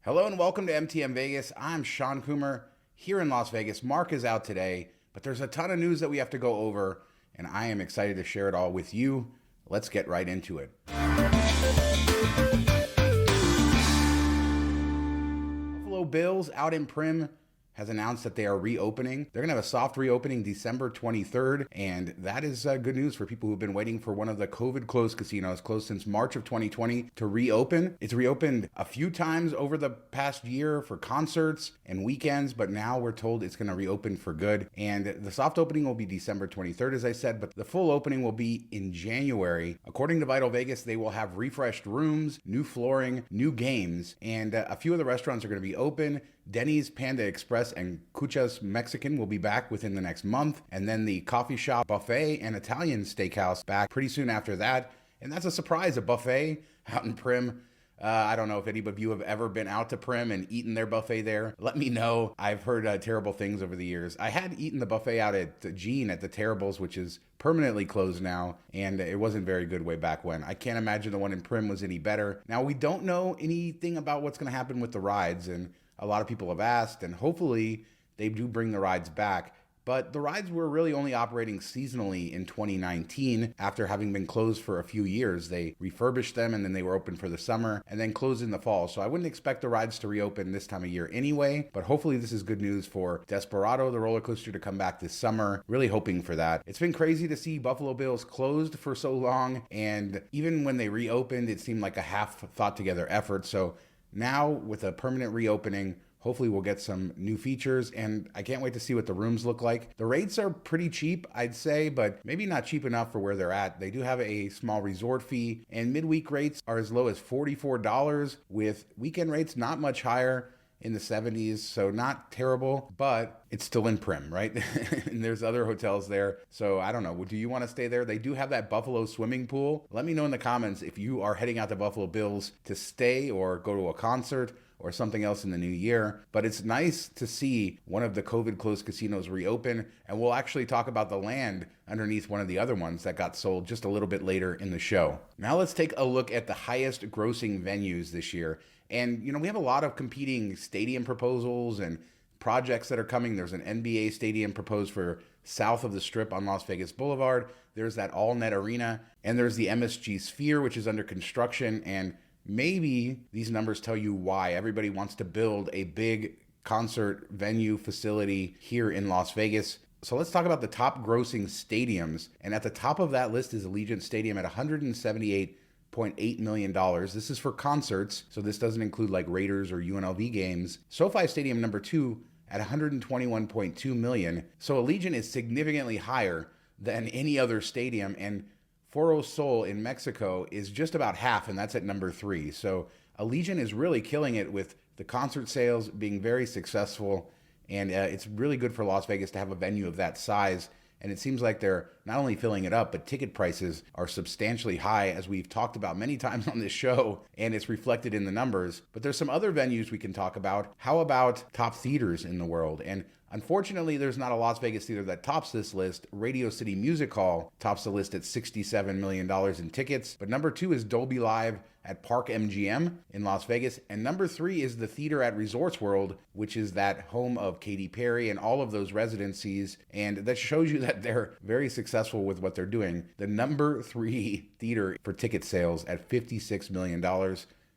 Hello and welcome to MTM Vegas. I'm Shawn Coomer here in Las Vegas. Mark is out today, but there's a ton of news that we have to go over, and I am excited to share it all with you. Let's get right into it. Buffalo Bills out in Primm has announced that they are reopening. They're going to have a soft reopening December 23rd, and that is good news for people who've been waiting for one of the COVID-closed casinos, closed since March of 2020, to reopen. It's reopened a few times over the past year for concerts and weekends, but now we're told it's going to reopen for good. And the soft opening will be December 23rd, as I said, but the full opening will be in January. According to Vital Vegas, they will have refreshed rooms, new flooring, new games, and a few of the restaurants are going to be open. Denny's, Panda Express, and Cucha's Mexican will be back within the next month. And then the coffee shop, buffet, and Italian steakhouse back pretty soon after that. And that's a surprise, a buffet out in Primm. I don't know if any of you have ever been out to Primm and eaten their buffet there. Let me know. I've heard terrible things over the years. I had eaten the buffet out at Gene at the Terribles, which is permanently closed now, and it wasn't very good way back when. I can't imagine the one in Primm was any better. Now, we don't know anything about what's going to happen with the rides, and a lot of people have asked, and hopefully they do bring the rides back. But the rides were really only operating seasonally in 2019 after having been closed for a few years. They refurbished them and then they were open for the summer and then closed in the fall. So I wouldn't expect the rides to reopen this time of year anyway, but hopefully this is good news for Desperado, the roller coaster, to come back this summer. Really hoping for that. It's been crazy to see Buffalo Bills closed for so long, and even when they reopened, it seemed like a half thought together effort. So now with a permanent reopening, hopefully we'll get some new features, and I can't wait to see what the rooms look like. The rates are pretty cheap, I'd say, but maybe not cheap enough for where they're at. They do have a small resort fee, and midweek rates are as low as $44, with weekend rates not much higher, in the 70s, so not terrible, but it's still in Primm, right? And there's other hotels there, so I don't know. Do you want to stay there? They do have that Buffalo swimming pool. Let me know in the comments if you are heading out to Buffalo Bills to stay or go to a concert or something else in the new year. But it's nice to see one of the COVID-closed casinos reopen, and we'll actually talk about the land underneath one of the other ones that got sold just a little bit later in the show. Now let's take a look at the highest grossing venues this year. And, we have a lot of competing stadium proposals and projects that are coming. There's an NBA stadium proposed for south of the Strip on Las Vegas Boulevard. There's that all-net arena, and there's the MSG Sphere, which is under construction. And maybe these numbers tell you why everybody wants to build a big concert venue facility here in Las Vegas. So let's talk about the top grossing stadiums. And at the top of that list is Allegiant Stadium at $178.8 million. This is for concerts, so this doesn't include like Raiders or UNLV games. SoFi Stadium number 2 at $121.2 million. So Allegiant is significantly higher than any other stadium, and Foro Sol in Mexico is just about half, and that's at number 3. So Allegiant is really killing it with the concert sales being very successful, and it's really good for Las Vegas to have a venue of that size. And it seems like they're not only filling it up, but ticket prices are substantially high, as we've talked about many times on this show, and it's reflected in the numbers. But there's some other venues we can talk about. How about top theaters in the world? And unfortunately, there's not a Las Vegas theater that tops this list. Radio City Music Hall tops the list at $67 million in tickets. But number 2 is Dolby Live at Park MGM in Las Vegas. And number 3 is the theater at Resorts World, which is that home of Katy Perry and all of those residencies. And that shows you that they're very successful with what they're doing. The number 3 theater for ticket sales at $56 million.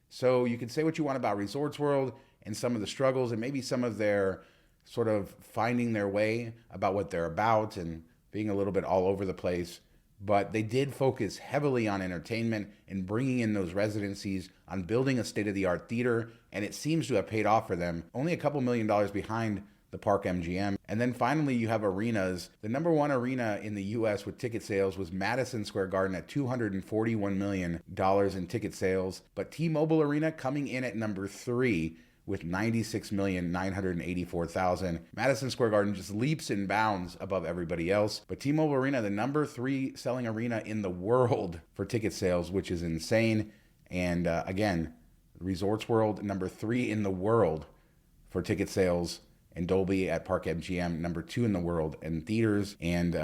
So you can say what you want about Resorts World and some of the struggles and maybe some of their sort of finding their way about what they're about and being a little bit all over the place. But they did focus heavily on entertainment and bringing in those residencies, on building a state-of-the-art theater, and it seems to have paid off for them. Only a couple $1 million behind the Park MGM. And then finally, you have arenas. The number 1 arena in the U.S. with ticket sales was Madison Square Garden at $241 million in ticket sales. But T-Mobile Arena coming in at number 3 with $96,984,000. Madison Square Garden just leaps and bounds above everybody else. But T-Mobile Arena, the number 3 selling arena in the world for ticket sales, which is insane. And again, Resorts World, number 3 in the world for ticket sales. And Dolby at Park MGM, number 2 in the world in theaters. And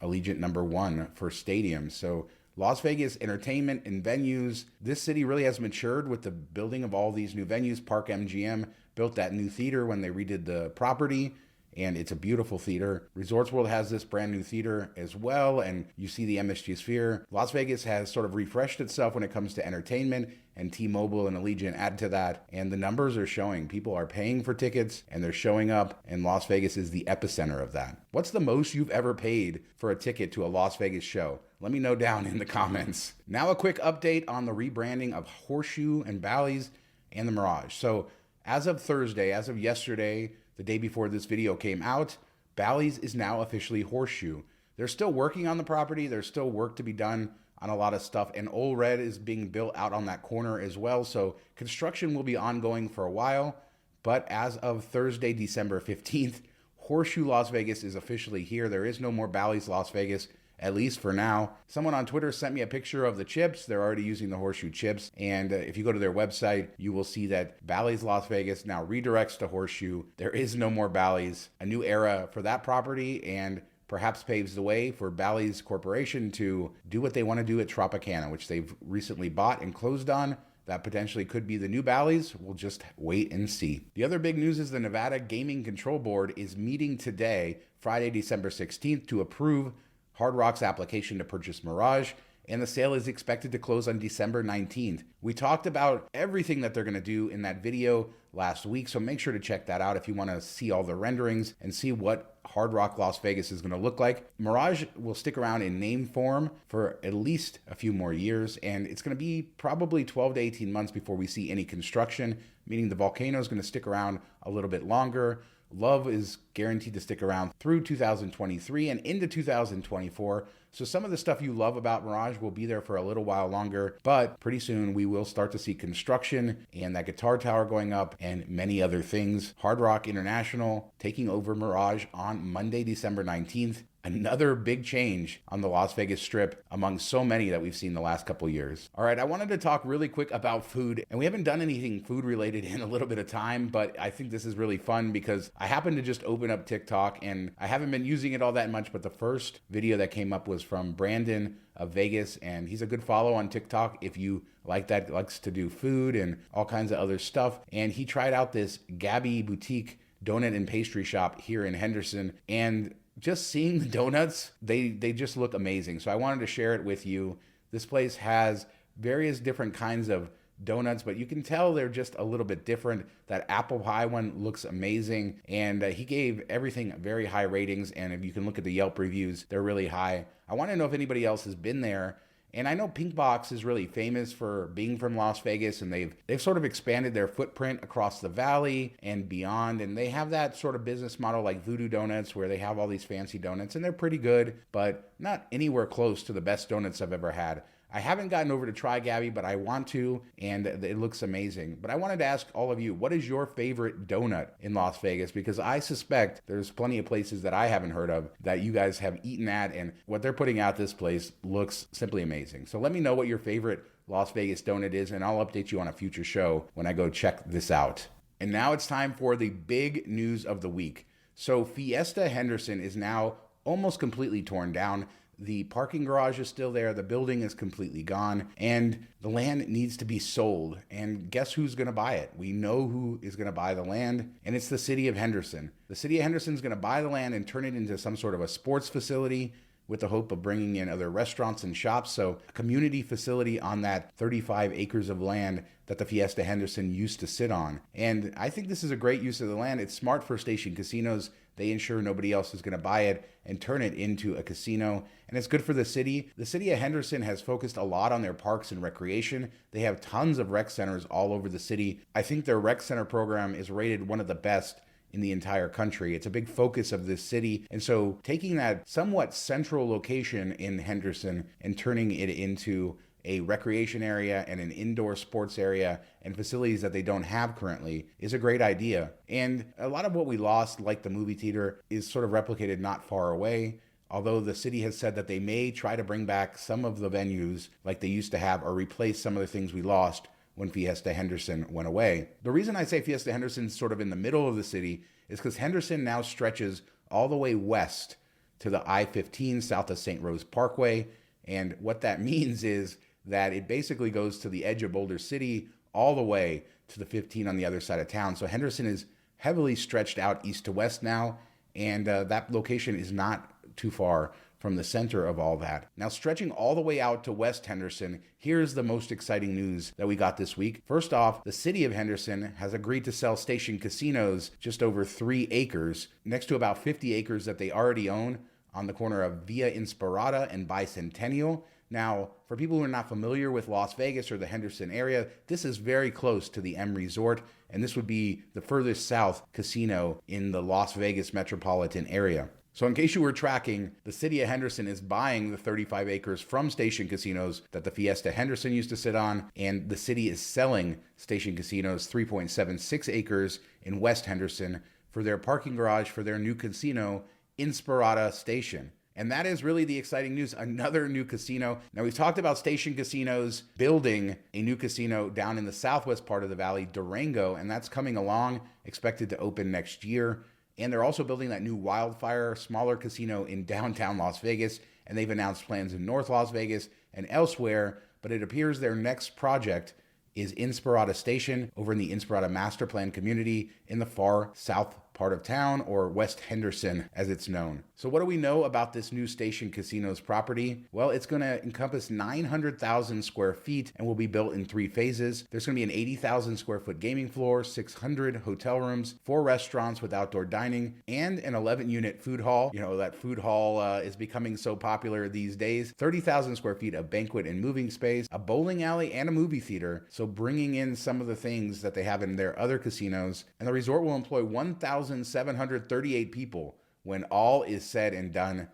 Allegiant, number 1 for stadiums. So Las Vegas entertainment and venues. This city really has matured with the building of all these new venues. Park MGM built that new theater when they redid the property, and it's a beautiful theater. Resorts World has this brand new theater as well, and you see the MSG Sphere. Las Vegas has sort of refreshed itself when it comes to entertainment, and T-Mobile and Allegiant add to that, and the numbers are showing. People are paying for tickets, and they're showing up, and Las Vegas is the epicenter of that. What's the most you've ever paid for a ticket to a Las Vegas show? Let me know down in the comments. Now a quick update on the rebranding of Horseshoe and Bally's and the Mirage. So as of Thursday, as of yesterday, the day before this video came out, Bally's is now officially Horseshoe. They're still working on the property. There's still work to be done on a lot of stuff, and Old Red is being built out on that corner as well. So construction will be ongoing for a while, but as of Thursday, December 15th, Horseshoe Las Vegas is officially here. There is no more Bally's Las Vegas, at least for now. Someone on Twitter sent me a picture of the chips. They're already using the Horseshoe chips. And if you go to their website, you will see that Bally's Las Vegas now redirects to Horseshoe. There is no more Bally's. A new era for that property, and perhaps paves the way for Bally's Corporation to do what they want to do at Tropicana, which they've recently bought and closed on. That potentially could be the new Bally's. We'll just wait and see. The other big news is the Nevada Gaming Control Board is meeting today, Friday, December 16th, to approve Hard Rock's application to purchase Mirage, and the sale is expected to close on December 19th. We talked about everything that they're going to do in that video last week, so make sure to check that out if you want to see all the renderings and see what Hard Rock Las Vegas is going to look like. Mirage will stick around in name form for at least a few more years, and it's going to be probably 12 to 18 months before we see any construction, meaning the volcano is going to stick around a little bit longer. Love is guaranteed to stick around through 2023 and into 2024. So some of the stuff you love about Mirage will be there for a little while longer, but pretty soon we will start to see construction and that guitar tower going up and many other things. Hard Rock International taking over Mirage on Monday, December 19th. Another big change on the Las Vegas Strip among so many that we've seen the last couple years. All right, I wanted to talk really quick about food, and we haven't done anything food related in a little bit of time, but I think this is really fun because I happened to just open up TikTok, and I haven't been using it all that much, but the first video that came up was from Brandon of Vegas, and he's a good follow on TikTok if you like that, likes to do food and all kinds of other stuff. And he tried out this Gabby Boutique donut and pastry shop here in Henderson, and just seeing the donuts, they just look amazing. So I wanted to share it with you. This place has various different kinds of donuts, but you can tell they're just a little bit different. That apple pie one looks amazing, and he gave everything very high ratings, and if you can look at the Yelp reviews, they're really high. I want to know if anybody else has been there. And I know Pink Box is really famous for being from Las Vegas, and they've sort of expanded their footprint across the valley and beyond, and they have that sort of business model like Voodoo Donuts where they have all these fancy donuts, and they're pretty good, but not anywhere close to the best donuts I've ever had. I haven't gotten over to try Gabby, but I want to, and it looks amazing. But I wanted to ask all of you, what is your favorite donut in Las Vegas? Because I suspect there's plenty of places that I haven't heard of that you guys have eaten at, and what they're putting out this place looks simply amazing. So let me know what your favorite Las Vegas donut is, and I'll update you on a future show when I go check this out. And now it's time for the big news of the week. So Fiesta Henderson is now almost completely torn down. The parking garage is still there. The building is completely gone, and the land needs to be sold. And guess who's going to buy it? We know who is going to buy the land, and it's the city of Henderson. The city of Henderson is going to buy the land and turn it into some sort of a sports facility with the hope of bringing in other restaurants and shops. So a community facility on that 35 acres of land that the Fiesta Henderson used to sit on. And I think this is a great use of the land. It's smart for Station Casinos. They ensure nobody else is going to buy it and turn it into a casino. And it's good for the city. The city of Henderson has focused a lot on their parks and recreation. They have tons of rec centers all over the city. I think their rec center program is rated one of the best in the entire country. It's a big focus of this city. And so taking that somewhat central location in Henderson and turning it into a recreation area and an indoor sports area and facilities that they don't have currently is a great idea. And a lot of what we lost, like the movie theater, is sort of replicated not far away. Although the city has said that they may try to bring back some of the venues like they used to have or replace some of the things we lost when Fiesta Henderson went away. The reason I say Fiesta Henderson is sort of in the middle of the city is because Henderson now stretches all the way west to the I-15 south of St. Rose Parkway. And what that means is that it basically goes to the edge of Boulder City all the way to the 15 on the other side of town. So Henderson is heavily stretched out east to west now, and that location is not too far from the center of all that. Now, stretching all the way out to West Henderson, here's the most exciting news that we got this week. First off, the city of Henderson has agreed to sell Station Casinos just over 3 acres, next to about 50 acres that they already own on the corner of Via Inspirada and Bicentennial. Now, for people who are not familiar with Las Vegas or the Henderson area, this is very close to the M Resort, and this would be the furthest south casino in the Las Vegas metropolitan area. So in case you were tracking, the city of Henderson is buying the 35 acres from Station Casinos that the Fiesta Henderson used to sit on, and the city is selling Station Casinos 3.76 acres in West Henderson for their parking garage for their new casino, Inspirada Station. And that is really the exciting news, another new casino. Now, we've talked about Station Casinos building a new casino down in the southwest part of the valley, Durango, and that's coming along, expected to open next year. And they're also building that new Wildfire, smaller casino in downtown Las Vegas, and they've announced plans in North Las Vegas and elsewhere, but it appears their next project is Inspirada Station over in the Inspirada Master Plan community in the far south part of town, or West Henderson as it's known. So what do we know about this new Station Casinos property? Well, it's going to encompass 900,000 square feet and will be built in 3 phases. There's going to be an 80,000 square foot gaming floor, 600 hotel rooms, 4 restaurants with outdoor dining, and an 11-unit food hall. You know, that food hall is becoming so popular these days. 30,000 square feet of banquet and moving space, a bowling alley, and a movie theater. So bringing in some of the things that they have in their other casinos. And the resort will employ 1,738 people when all is said and done.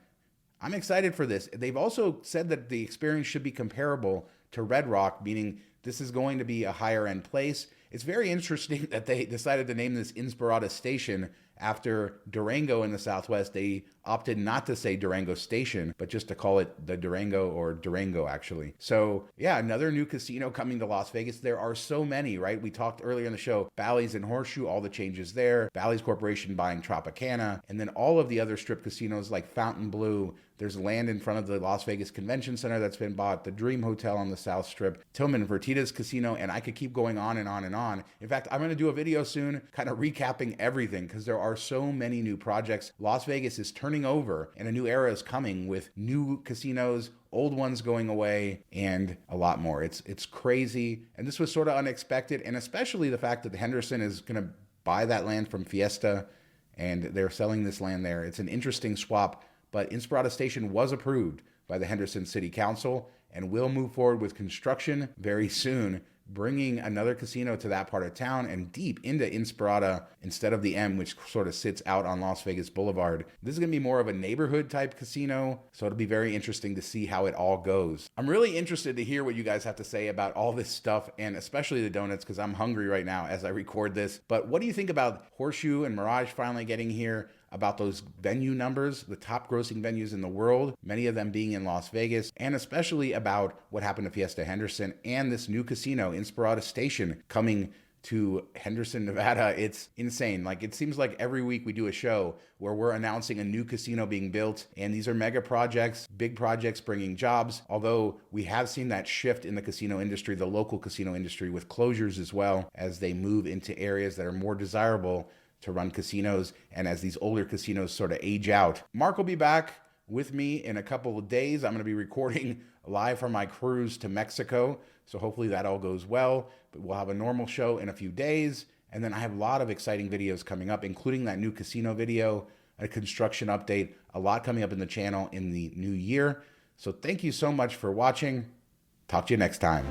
I'm excited for this. They've also said that the experience should be comparable to Red Rock, meaning this is going to be a higher end place. It's very interesting that they decided to name this Inspirada Station after Durango in the Southwest. They opted not to say Durango Station, but just to call it the Durango, or Durango actually. So yeah, another new casino coming to Las Vegas. There are so many, right? We talked earlier in the show, Bally's and Horseshoe, all the changes there. Bally's Corporation buying Tropicana, and then all of the other strip casinos like Fontainebleau. There's land in front of the Las Vegas Convention Center that's been bought, the Dream Hotel on the South Strip, Tillman Fertitta's Casino, and I could keep going on and on and on. In fact, I'm going to do a video soon kind of recapping everything because there are so many new projects. Las Vegas is turning over and a new era is coming with new casinos, old ones going away, and a lot more. It's crazy. And this was sort of unexpected, and especially the fact that the Henderson is going to buy that land from Fiesta and they're selling this land there. It's an interesting swap. But Inspirada Station was approved by the Henderson City Council and will move forward with construction very soon, bringing another casino to that part of town and deep into Inspirada instead of the M, which sort of sits out on Las Vegas Boulevard. This is going to be more of a neighborhood type casino, so it'll be very interesting to see how it all goes. I'm really interested to hear what you guys have to say about all this stuff, and especially the donuts, because I'm hungry right now as I record this. But what do you think about Horseshoe and Mirage finally getting here? About those venue numbers, the top grossing venues in the world, many of them being in Las Vegas, and especially about what happened to Fiesta Henderson and this new casino, Inspirada Station, coming to Henderson, Nevada. It's insane. Like, it seems like every week we do a show where we're announcing a new casino being built, and these are mega projects, big projects bringing jobs, although we have seen that shift in the casino industry, the local casino industry, with closures as well, as they move into areas that are more desirable to run casinos, and as these older casinos sort of age out. Mark will be back with me in a couple of days. I'm going to be recording live from my cruise to Mexico, so hopefully that all goes well. But we'll have a normal show in a few days, and then I have a lot of exciting videos coming up, including that new casino video, a construction update, a lot coming up in the channel in the new year. So thank you so much for watching. Talk to you next time.